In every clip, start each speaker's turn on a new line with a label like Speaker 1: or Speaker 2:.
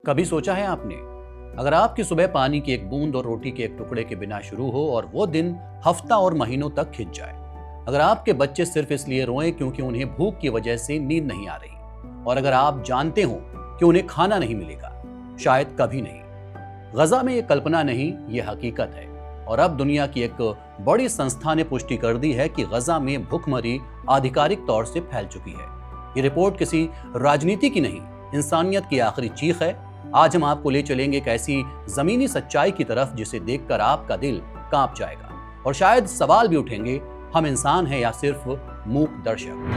Speaker 1: कभी सोचा है आपने, अगर आपकी सुबह पानी की एक बूंद और रोटी के एक टुकड़े के बिना शुरू हो और वो दिन हफ्ता और महीनों तक खिंच जाए। अगर आपके बच्चे सिर्फ इसलिए रोएं क्योंकि उन्हें भूख की वजह से नींद नहीं आ रही, और अगर आप जानते हो कि उन्हें खाना नहीं मिलेगा, शायद कभी नहीं। गजा में ये कल्पना नहीं, ये हकीकत है। और अब दुनिया की एक बड़ी संस्था ने पुष्टि कर दी है कि गजा में भुखमरी आधिकारिक तौर से फैल चुकी है। ये रिपोर्ट किसी राजनीति की नहीं, इंसानियत की आखिरी चीख है। आज हम आपको ले चलेंगे एक ऐसी जमीनी सच्चाई की तरफ जिसे देखकर आपका दिल कांप जाएगा और शायद सवाल भी उठेंगे, हम इंसान हैं या सिर्फ मूक दर्शक।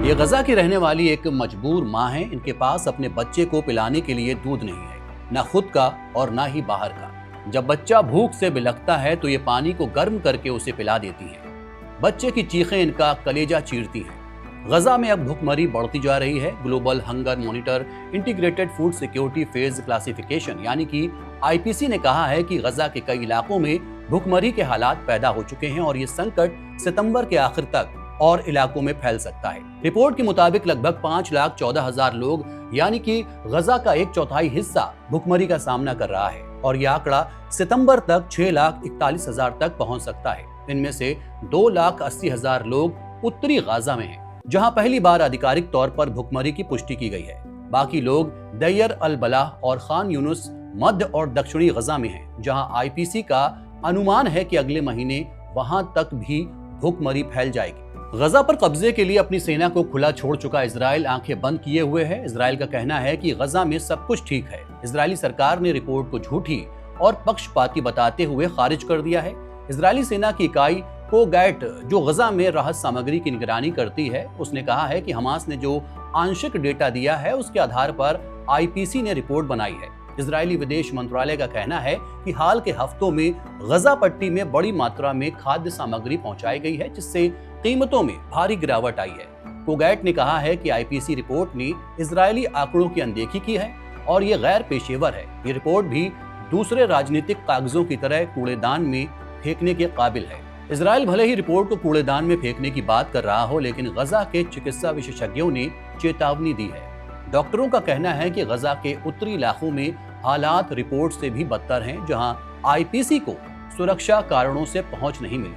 Speaker 1: ये गजा की रहने वाली एक मजबूर माँ है। इनके पास अपने बच्चे को पिलाने के लिए दूध नहीं है, ना खुद का और ना ही बाहर का। जब बच्चा भूख से बिलखता है तो ये पानी को गर्म करके उसे पिला देती है। बच्चे की चीखें इनका कलेजा चीरती हैं। गजा में अब भुखमरी बढ़ती जा रही है। Global hunger monitor integrated food security phase classification यानी कि आईपीसी ने कहा है कि गजा के कई इलाकों में भुखमरी के हालात पैदा हो चुके हैं और ये संकट सितंबर के आखिर तक और इलाकों में फैल सकता है। रिपोर्ट के मुताबिक लगभग 5,14,000 लोग यानी कि गजा का 1/4 हिस्सा भुखमरी का सामना कर रहा है और यह आंकड़ा सितंबर तक 6,41,000 तक पहुंच सकता है। इनमें से 2,80,000 लोग उत्तरी गजा में हैं, जहां पहली बार आधिकारिक तौर पर भुखमरी की पुष्टि की गई है। बाकी लोग दैयर अल बलाह और खान यूनुस मध्य और दक्षिणी गजा में हैं, जहां आईपीसी का अनुमान है कि अगले महीने वहां तक भी भुखमरी फैल जाएगी। गजा पर कब्जे के लिए अपनी सेना को खुला छोड़ चुका इजराइल आंखें बंद किए हुए है। इजराइल का कहना है कि गजा में सब कुछ ठीक है। इजरायली सरकार ने रिपोर्ट को झूठी और पक्षपाती बताते हुए खारिज कर दिया है। इजरायली सेना की इकाई कोगैट जो गजा में राहत सामग्री की निगरानी करती है, उसने कहा है कि हमास ने जो आंशिक डेटा दिया है उसके आधार पर आईपीसी ने रिपोर्ट बनाई है। इजरायली विदेश मंत्रालय का कहना है कि हाल के हफ्तों में गजा पट्टी में बड़ी मात्रा में खाद्य सामग्री पहुंचाई गई है, जिससे कीमतों में भारी गिरावट आई है। कोगैट ने कहा है कि आईपीसी रिपोर्ट ने इजरायली आंकड़ों की अनदेखी की है और ये गैर पेशेवर है। ये रिपोर्ट भी दूसरे राजनीतिक कागजों की तरह कूड़ेदान में फेंकने के काबिल है। इजराइल भले ही रिपोर्ट को कूड़ेदान में फेंकने की बात कर रहा हो, लेकिन गजा के चिकित्सा विशेषज्ञों ने चेतावनी दी है। डॉक्टरों का कहना है कि गजा के उत्तरी इलाकों में हालात रिपोर्ट से भी बदतर हैं, जहां आईपीसी को सुरक्षा कारणों से पहुंच नहीं मिली।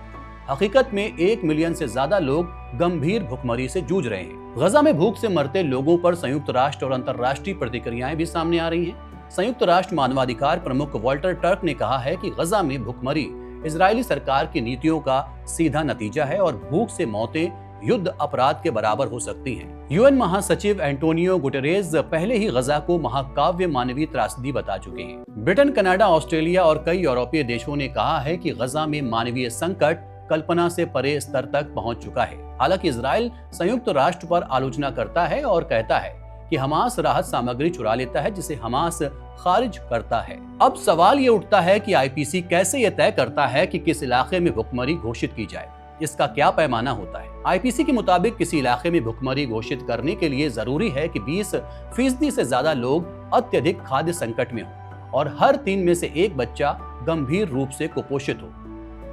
Speaker 1: हकीकत में 1 मिलियन से ज्यादा लोग गंभीर भुखमरी से जूझ रहे हैं। गजा में भूख से मरते लोगों पर संयुक्त राष्ट्र और अंतर्राष्ट्रीय प्रतिक्रियाएं भी सामने आ रही हैं। संयुक्त राष्ट्र मानवाधिकार प्रमुख वॉल्टर टर्क ने कहा है कि गजा में भुखमरी इजरायली सरकार की नीतियों का सीधा नतीजा है और भूख से मौतें युद्ध अपराध के बराबर हो सकती हैं। यूएन महासचिव एंटोनियो गुटेरेस पहले ही गजा को महाकाव्य मानवीय त्रासदी बता चुके हैं। ब्रिटेन, कनाडा, ऑस्ट्रेलिया और कई यूरोपीय देशों ने कहा है कि गजा में मानवीय संकट कल्पना से परे स्तर तक पहुंच चुका है। हालांकि इजराइल संयुक्त राष्ट्र पर आलोचना करता है और कहता है कि हमास राहत सामग्री चुरा लेता है, जिसे हमास खारिज करता है। अब सवाल ये उठता है कि आईपीसी कैसे ये तय करता है कि किस इलाके में भुखमरी घोषित की जाए, इसका क्या पैमाना होता है। आईपीसी के मुताबिक किसी इलाके में भुखमरी घोषित करने के लिए जरूरी है कि 20% से ज्यादा लोग अत्यधिक खाद्य संकट में हो और हर 3 में से 1 बच्चा गंभीर रूप से कुपोषित हो।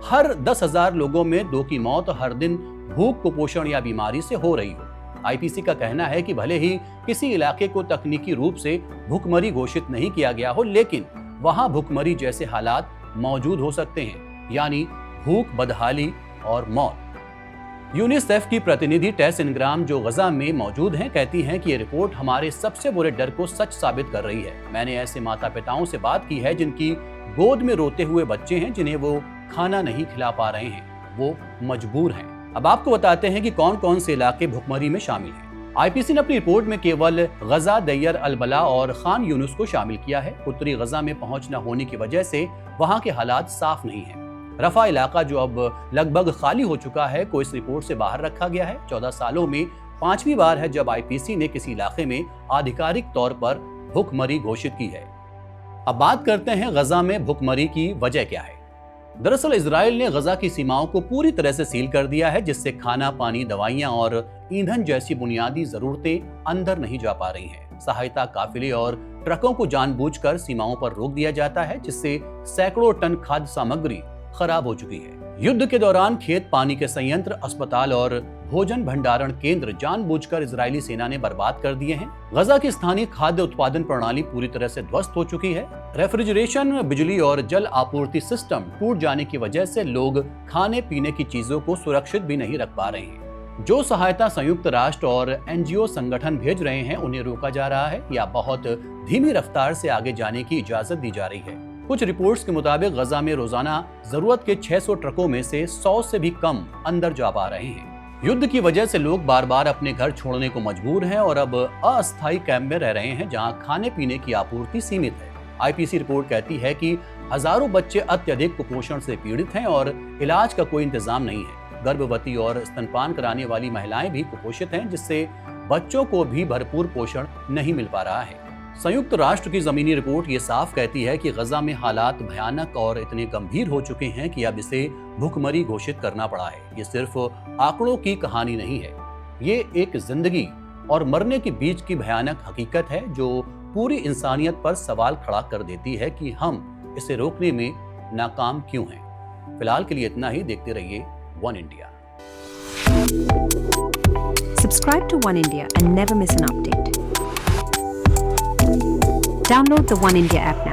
Speaker 1: हर 10,000 लोगों में 2 की मौत हर दिन भूख, कुपोषण या बीमारी से हो रही हो। आईपीसी का कहना है कि भले ही किसी इलाके को तकनीकी रूप से भुखमरी घोषित नहीं किया गया हो, लेकिन वहां भुखमरी जैसे हालात मौजूद हो सकते हैं, यानी भूख, बदहाली और मौत। यूनिसेफ की प्रतिनिधि टेस इनग्राम जो गजा में मौजूद हैं, कहती हैं कि ये रिपोर्ट हमारे सबसे बुरे डर को सच साबित कर रही है। मैंने ऐसे माता पिताओं से बात की है जिनकी गोद में रोते हुए बच्चे हैं, जिन्हें वो खाना नहीं खिला पा रहे हैं, वो मजबूर हैं। अब आपको बताते हैं कि कौन कौन से इलाके भुखमरी में शामिल हैं। आईपीसी ने अपनी रिपोर्ट में केवल गजा, दैयर अल बला और खान यूनुस को शामिल किया है। उत्तरी गजा में पहुंच न होने की वजह से वहां के हालात साफ नहीं हैं। रफा इलाका जो अब लगभग खाली हो चुका है को इस रिपोर्ट से बाहर रखा गया है। 14 सालों में 5वीं बार है जब आईपीसी ने किसी इलाके में आधिकारिक तौर पर भुखमरी घोषित की है। अब बात करते हैं गजा में भुखमरी की वजह क्या है। दरअसल इजराइल ने गजा की सीमाओं को पूरी तरह से सील कर दिया है, जिससे खाना, पानी, दवाइयां और ईंधन जैसी बुनियादी जरूरतें अंदर नहीं जा पा रही हैं। सहायता काफिले और ट्रकों को जानबूझकर सीमाओं पर रोक दिया जाता है, जिससे सैकड़ों टन खाद्य सामग्री खराब हो चुकी है। युद्ध के दौरान खेत, पानी के संयंत्र, अस्पताल और भोजन भंडारण केंद्र जानबूझकर इजरायली सेना ने बर्बाद कर दिए हैं। गजा की स्थानीय खाद्य उत्पादन प्रणाली पूरी तरह से ध्वस्त हो चुकी है। रेफ्रिजरेशन, बिजली और जल आपूर्ति सिस्टम टूट जाने की वजह से लोग खाने पीने की चीजों को सुरक्षित भी नहीं रख पा रहे हैं। जो सहायता संयुक्त राष्ट्र और एनजीओ संगठन भेज रहे हैं उन्हें रोका जा रहा है या बहुत धीमी रफ्तार से आगे जाने की इजाजत दी जा रही है। कुछ रिपोर्ट्स के मुताबिक गजा में रोजाना जरूरत के 600 ट्रकों में से 100 से भी कम अंदर जा पा रहे हैं। युद्ध की वजह से लोग बार बार अपने घर छोड़ने को मजबूर हैं और अब अस्थायी कैंप में रह रहे हैं जहां खाने पीने की आपूर्ति सीमित है। आईपीसी रिपोर्ट कहती है कि हजारों बच्चे अत्यधिक कुपोषण से पीड़ित हैं और इलाज का कोई इंतजाम नहीं है। गर्भवती और स्तनपान कराने वाली महिलाएं भी कुपोषित हैं, जिससे बच्चों को भी भरपूर पोषण नहीं मिल पा रहा है। संयुक्त राष्ट्र की जमीनी रिपोर्ट ये साफ कहती है कि गजा में हालात भयानक और इतने गंभीर हो चुके हैं कि अब इसे भूखमरी घोषित करना पड़ा है। ये सिर्फ आंकड़ों की कहानी नहीं है, ये एक जिंदगी और मरने के बीच की भयानक हकीकत है जो पूरी इंसानियत पर सवाल खड़ा कर देती है कि हम इसे रोकने में नाकाम क्यों हैं। फिलहाल के लिए इतना ही। देखते रहिए One India.
Speaker 2: Subscribe to One India and never miss an update. Download the One India app now.